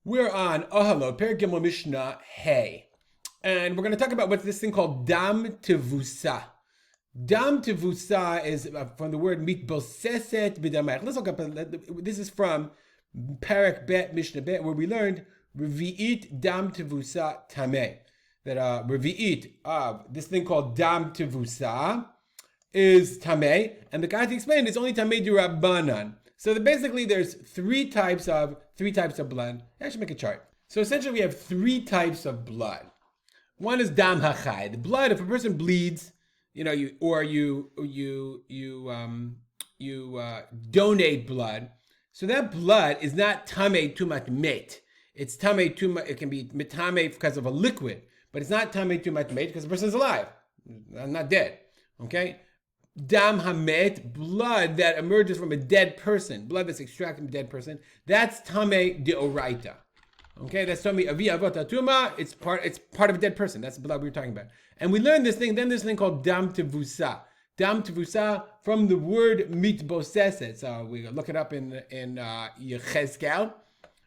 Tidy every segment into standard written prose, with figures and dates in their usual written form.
We're on Oholot, Perek Gimel Mishnah Hey. And we're going to talk about what's this thing called Dam Tevusa. Dam Tevusa is from the word mitboseset b'damayach. Let's look up, this is from Perek Bet Mishnah Bet, where we learned Revi'it Dam Tevusa Tameh. That Revi'it of this thing called Dam Tevusa is Tameh. And the guy to explain it's only Tameh D'Rabbanan. So basically there's three types of blood. I should make a chart. So essentially we have three types of blood. One is dam hachai, the blood. If a person bleeds, you donate blood. So that blood is not tamei tumat met. It's tamei tumat. It can be tamei because of a liquid, but it's not tamei tumat met because the person is alive, not dead. Okay. Dam hamet, blood that emerges from a dead person, blood that's extracted from a dead person, that's tamei deoraita. Okay, that's tamei avi avot atuma. It's part of a dead person. That's the blood we were talking about. And we learned this thing called dam tevusa. Dam tevusa from the word mitboseset. So we look it up in Yechezkel.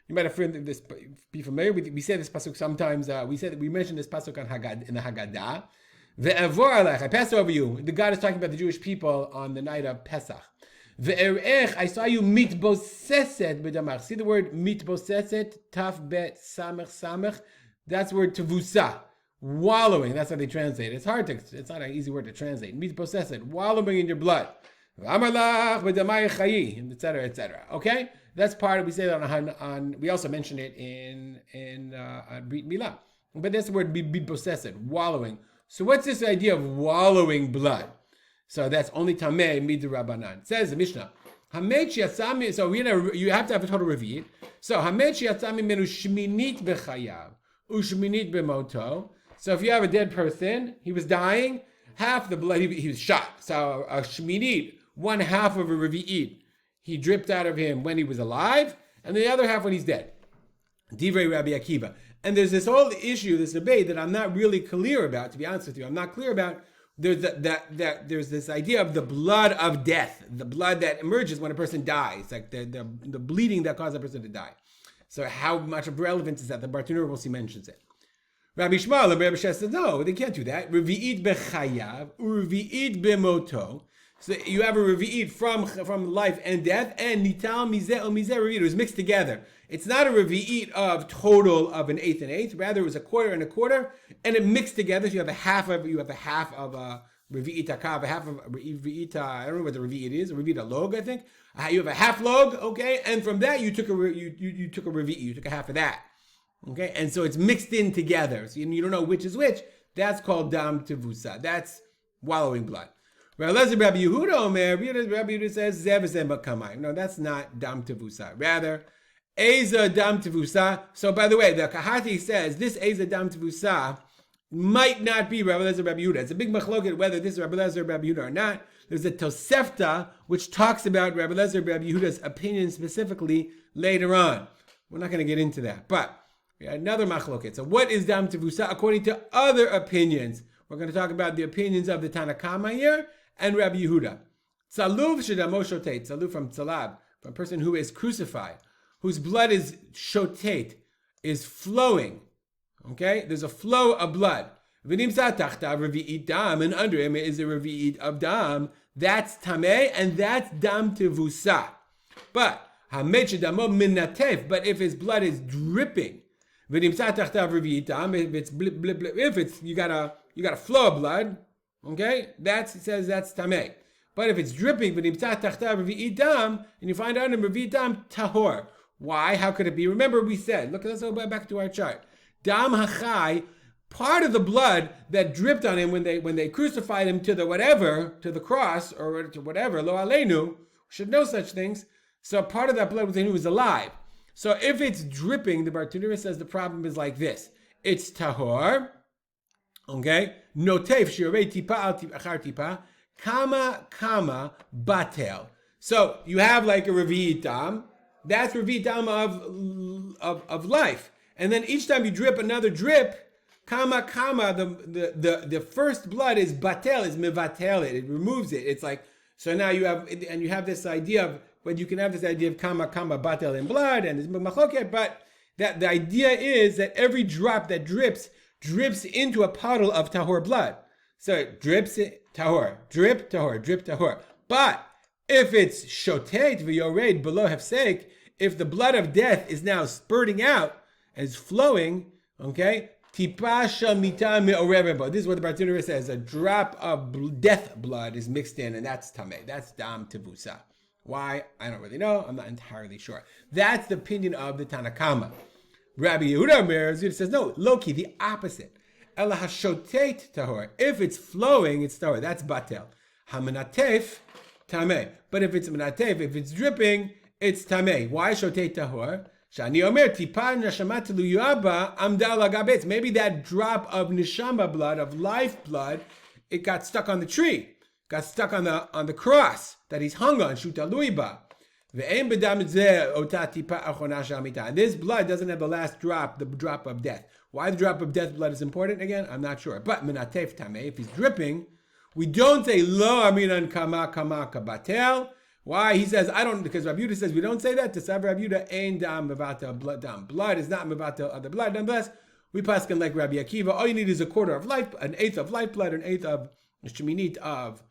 You might have this, be familiar. We say this pasuk sometimes. We mentioned this pasuk in the Haggadah. I passed over you. The God is talking about the Jewish people on the night of Pesach. I saw you mitboseset b'damach. See the word mitboseset, taf bet samech samech. That's the word tevusa, wallowing. That's how they translate it. It's not an easy word to translate. Mitboseset, wallowing in your blood. Amarlach b'damai chayi, etc., etc. Okay, that's part of. We say that on. We also mention it in Brit Milah. But that's the word mitboseset, wallowing. So what's this idea of wallowing blood? So that's only tameh midrabanan. Says the Mishnah. Hamet shiatzami. So you have to have a total revi'it. So hamet shiatzami menu shminit bechayav ushminit bemoto. So if you have a dead person, he was dying, half the blood he was shot. So a shminit, one half of a revi'it, he dripped out of him when he was alive, and the other half when he's dead. Divrei Rabbi Akiva. And there's this whole issue, this debate that I'm not really clear about, to be honest with you. I'm not clear about. There's this idea of the blood of death, the blood that emerges when a person dies, like the bleeding that causes a person to die. So how much of relevance is that? The Bartenura will see mentions it. Rabbi Shmuel and Rabbi Sheh says, no, they can't do that. Revi'it bechayav, revi'it bemoto. So you have a revi'it from life and death, and nital mizeh o mizeh revi'it. It was mixed together. It's not a revi'it of total of an eighth and eighth. Rather, it was a quarter and a quarter, and it mixed together. So you have a half of a revi'it akav, a half of a revi'it. I don't know what the revi'it is. A revi'it log, I think. You have a half log, okay, and from that you took a revi'it. You took a half of that, okay, and so it's mixed in together. So you don't know which is which. That's called dam tevusa. That's wallowing blood. Rabbi Yehuda says zev kamayim. No, that's not dam tevusa. Rather, Eza dam tevusa. So by the way, the Kahati says this Eza dam tevusa might not be Rabbi Lezer Rabbi Yehuda. It's a big machloket whether this is Rabbi Lezer Rabbi Yehuda or not. There's a Tosefta which talks about Rabbi Lezer Rabbi Yehuda's opinion specifically later on. We're not going to get into that, but another machloket. So what is dam tevusa according to other opinions? We're going to talk about the opinions of the Tanakama here and Rabbi Yehuda. Tzaluv shedamo shotet. Tzaluv from tzalab, from a person who is crucified, whose blood is shotet, is flowing. Okay? There's a flow of blood. V'nimsa tachta revi'it dam, and under him is a revi'it of dam. That's tameh, and that's dam tevusa. But hamet shedamo minatef, but if his blood is dripping, v'nimsa tachta revi'it dam, if it's blip, blip, blip, if it's, you got a flow of blood, okay? It says that's tameh. But if it's dripping, v'nimsa tachta revi'it dam, and you find out in revi'it dam, tahor. Why? How could it be? Remember we said, look, let's go back to our chart. Dam hachai, part of the blood that dripped on him when they crucified him to the cross, or to whatever, lo aleinu, should know such things. So part of that blood was when he was alive. So if it's dripping, the Bartenura says the problem is like this. It's tahor, okay? Notef, shiorei tipa al achar tipa, kama batel. So you have like a revi'it dam. That's revi'it dam of life. And then each time you drip another drip, the first blood is batel, is mevatel it removes it. It's like, so now you have this idea of, but you can have this idea of kama batel in blood, and it's machoket, but That the idea is that every drop that drips into a puddle of tahor blood. So it drips tahor, drip tahor, drip tahor. But if it's shotet v'yored below hefsek, if the blood of death is now spurting out, is flowing, okay, tipasha mita me'orevebo. This is what the Bartenura says. A drop of death blood is mixed in, and that's tameh. That's dam tevusa. Why? I don't really know. I'm not entirely sure. That's the opinion of the Tanakama. Rabbi Yehuda says, no, Loki, the opposite. Ela hashotet tahor. If it's flowing, it's tahor. That's batel. Hamanatef, tameh. But if it's manatef, if it's dripping, it's tameh. Why shotet tahor? Shani omer tipa neshama teluyaba amda lagabetz. Maybe that drop of neshama blood, of life blood, it got stuck on the tree, got stuck on the cross that he's hung on. Shutaluiba. And this blood doesn't have the last drop, the drop of death. Why the drop of death blood is important again, I'm not sure. But menatef tameh, if he's dripping, we don't say lo aminan kama kabatel. Why? He says, I don't, because Rabbi Yehuda says we don't say that. To Sav Rabbi Yehuda, ein dam mevata blood dam. Blood is not mevata other blood. Nonetheless, we paskin like Rabbi Akiva. All you need is a quarter of life, an eighth of life blood, an eighth of sheminit of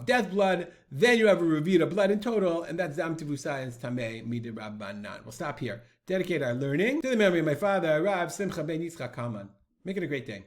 death blood. Then you have a revita blood in total, and that's dam tevusa and tameh midirabbanan. We'll stop here. Dedicate our learning to the memory of my father, Rav Simcha ben Yitzchak Kalman. Make it a great day.